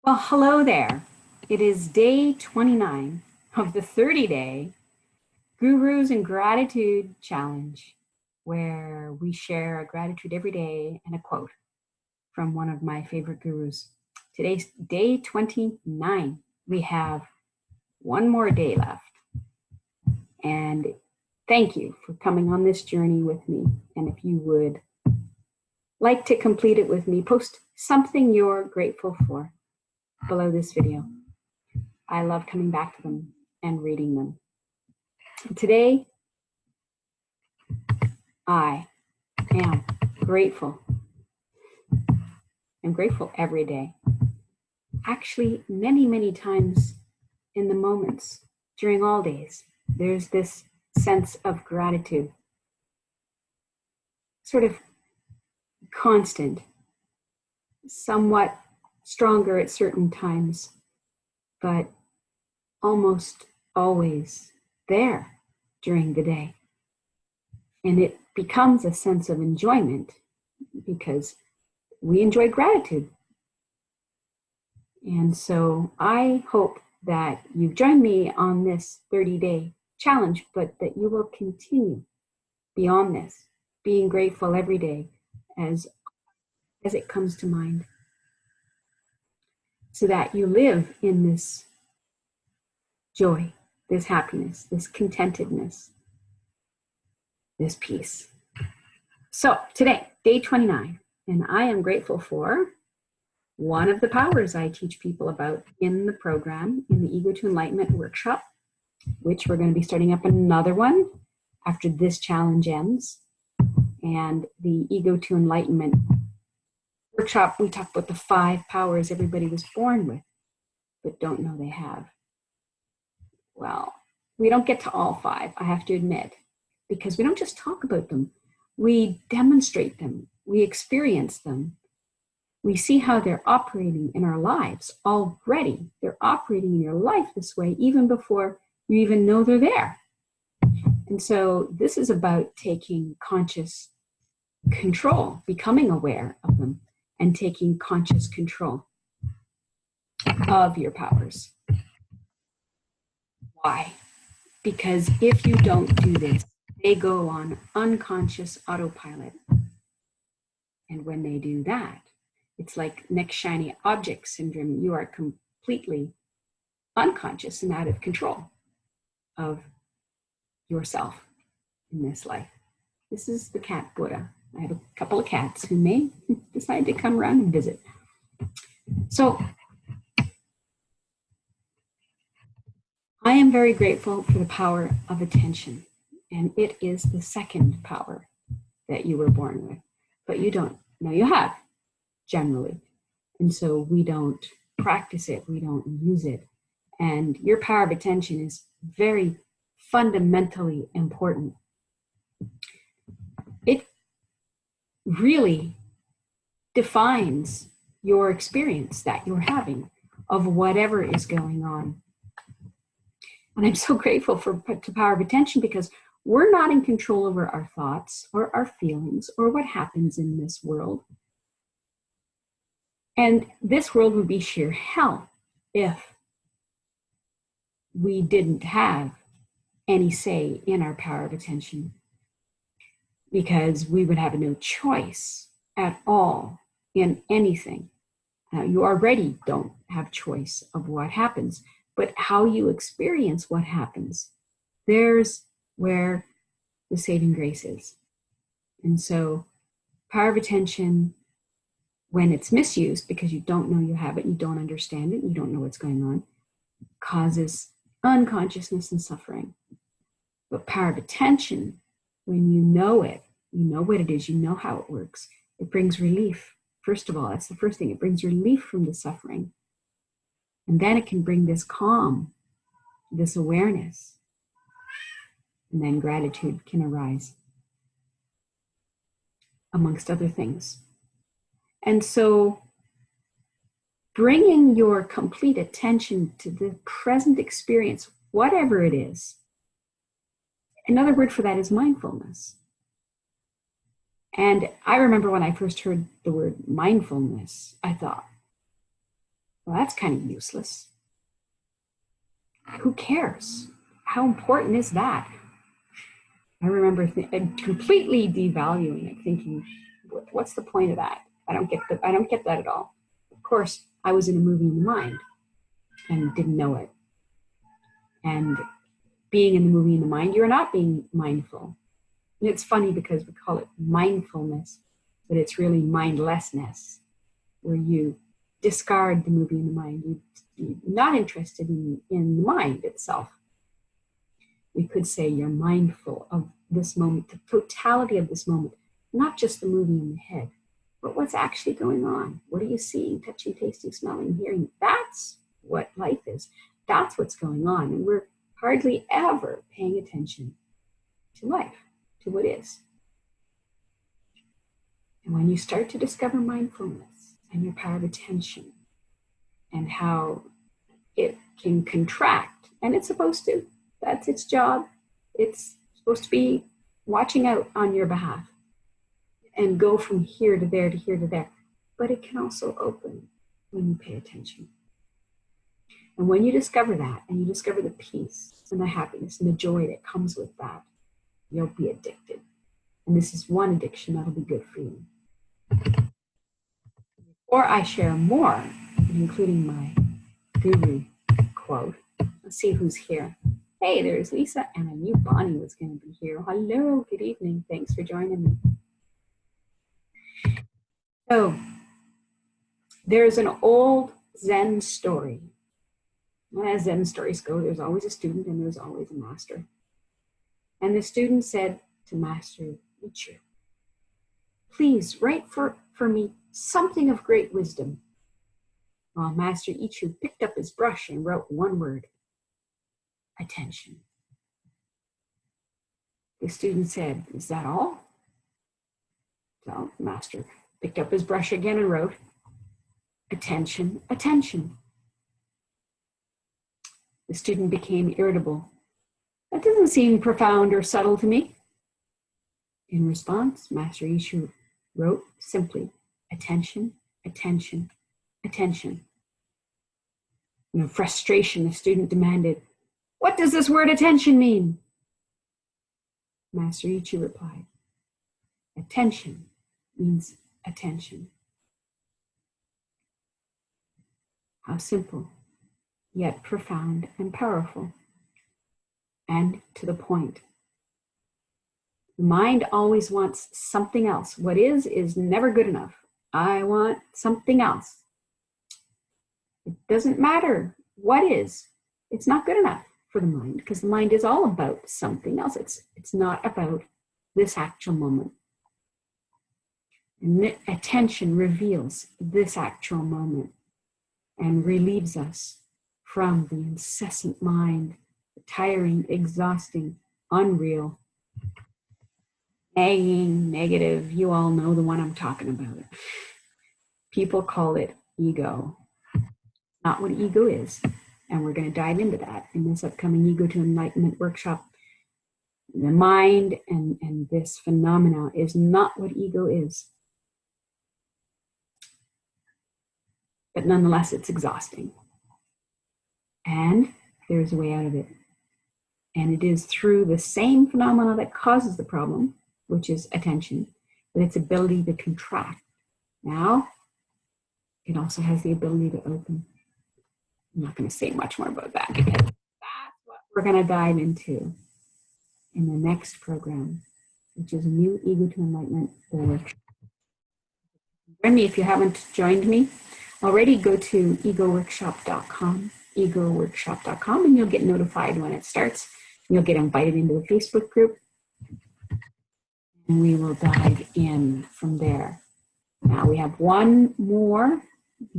Well, hello there. It is day 29 of the 30-day Gurus and Gratitude Challenge, where we share a gratitude every day and a quote from one of my favorite gurus. Today's day 29. We have one more day left. And thank you for coming on this journey with me. And if you would like to complete it with me, post something you're grateful for below this video. I love coming back to them and reading them. Today, I am grateful. I'm grateful every day. Actually, many times in the moments during all days, there's this sense of gratitude, sort of constant, somewhat stronger at certain times, but almost always there during the day. And it becomes a sense of enjoyment because we enjoy gratitude. And so I hope that you've joined me on this 30-day challenge, but that you will continue beyond this, being grateful every day as it comes to mind, so that you live in this joy, this happiness, this contentedness, this peace. So today, day 29, and I am grateful for one of the powers I teach people about in the program, in the Ego to Enlightenment workshop, which we're going to be starting up another one after this challenge ends. And the Ego to Enlightenment workshop, we talk about the 5 powers everybody was born with, but don't know they have. Well, we don't get to all 5, I have to admit, because we don't just talk about them. We demonstrate them. We experience them. We see how they're operating in our lives already. They're operating in your life this way even before you even know they're there. And so this is about taking conscious control, becoming aware of them, and taking conscious control of your powers. Why? Because if you don't do this, they go on unconscious autopilot. And when they do that, it's like next shiny object syndrome. You are completely unconscious and out of control of yourself in this life. This is the cat Buddha. I have a couple of cats who may decide to come around and visit. So I am very grateful for the power of attention, and it is the second power that you were born with, but you don't know you have generally. And so we don't practice it, we don't use it. And your power of attention is very fundamentally important. It really defines your experience that you're having of whatever is going on. And I'm so grateful for the power of attention, because we're not in control over our thoughts or our feelings or what happens in this world. And this world would be sheer hell if we didn't have any say in our power of attention, because we would have no choice at all in anything. You already don't have choice of what happens, but how you experience what happens, there's where the saving grace is. And so power of attention, when it's misused because you don't know you have it, you don't understand it, you don't know what's going on, causes unconsciousness and suffering. But power of attention, when you know it, you know what it is, you know how it works, it brings relief. First of all, that's the first thing. It brings relief from the suffering. And then it can bring this calm, this awareness. And then gratitude can arise, amongst other things. And so bringing your complete attention to the present experience, whatever it is, another word for that is mindfulness. And I remember when I first heard the word mindfulness, I thought, Well, that's kind of useless. Who cares? How important is that? I remember completely devaluing it, thinking, what's the point of that? I don't get that at all. Of course, I was in a movie in the mind and didn't know it. And being in the movie in the mind, you're not being mindful. And it's funny because we call it mindfulness, but it's really mindlessness, where you discard the movie in the mind. You're not interested in the mind itself. We could say you're mindful of this moment, the totality of this moment, not just the movie in the head, but what's actually going on. What are you seeing, touching, tasting, smelling, hearing? That's what life is. That's what's going on. And we're hardly ever paying attention to life, to what is. And when you start to discover mindfulness and your power of attention and how it can contract, and it's supposed to, that's its job. It's supposed to be watching out on your behalf and go from here to there to here to there. But it can also open when you pay attention. And when you discover that, and you discover the peace and the happiness and the joy that comes with that, you'll be addicted. And this is one addiction that'll be good for you. Before I share more, including my guru quote, let's see who's here. Hey, there's Lisa, and I knew Bonnie was going to be here. Hello, good evening. Thanks for joining me. So, there's an old Zen story. As Zen stories go, there's always a student and there's always a master. And the student said to Master Ichu, please write for me something of great wisdom. Well, Master Ichu picked up his brush and wrote one word: attention. The student said, is that all? So the master picked up his brush again and wrote, attention, attention. The student became irritable. That doesn't seem profound or subtle to me. In response, Master Ichu wrote simply, attention, attention, attention. In frustration, the student demanded, what does this word attention mean? Master Ichu replied, attention means attention. How simple, yet profound and powerful, and to the point. The mind always wants something else. What is never good enough. I want something else. It doesn't matter what is. It's not good enough for the mind, because the mind is all about something else. It's not about this actual moment. And attention reveals this actual moment and relieves us from the incessant mind, the tiring, exhausting, unreal, nagging, negative. You all know the one I'm talking about. People call it ego. Not what ego is. And we're going to dive into that in this upcoming Ego to Enlightenment workshop. The mind and this phenomena is not what ego is. But nonetheless, it's exhausting. And there's a way out of it. And it is through the same phenomena that causes the problem, which is attention, but its ability to contract. Now, it also has the ability to open. I'm not going to say much more about that, because that's what we're going to dive into in the next program, which is a new Ego to Enlightenment workshop. Join me if you haven't joined me already. Go to egoworkshop.com, and you'll get notified when it starts. You'll get invited into the Facebook group, and we will dive in from there. Now we have one more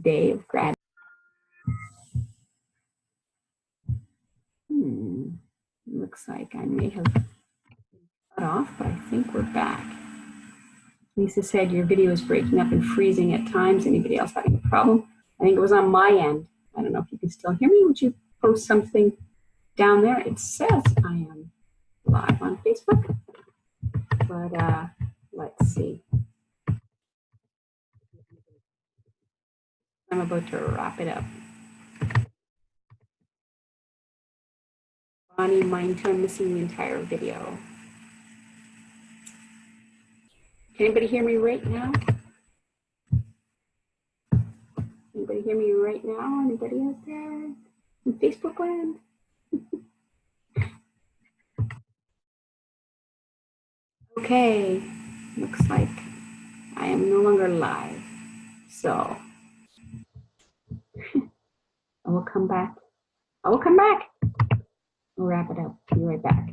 day of gratitude. Looks like I may have cut off, but I think we're back. Lisa said your video is breaking up and freezing at times. Anybody else having a problem? I think it was on my end. I don't know if you can still hear me. Would you post something down there? It says I am live on Facebook, but let's see. I'm about to wrap it up. Bonnie, mind too, I'm missing the entire video. Can anybody hear me right now? Anybody hear me right now? Anybody out there in Facebook land? Okay, looks like I am no longer live. So I will come back. I will come back. We'll wrap it up. Be right back.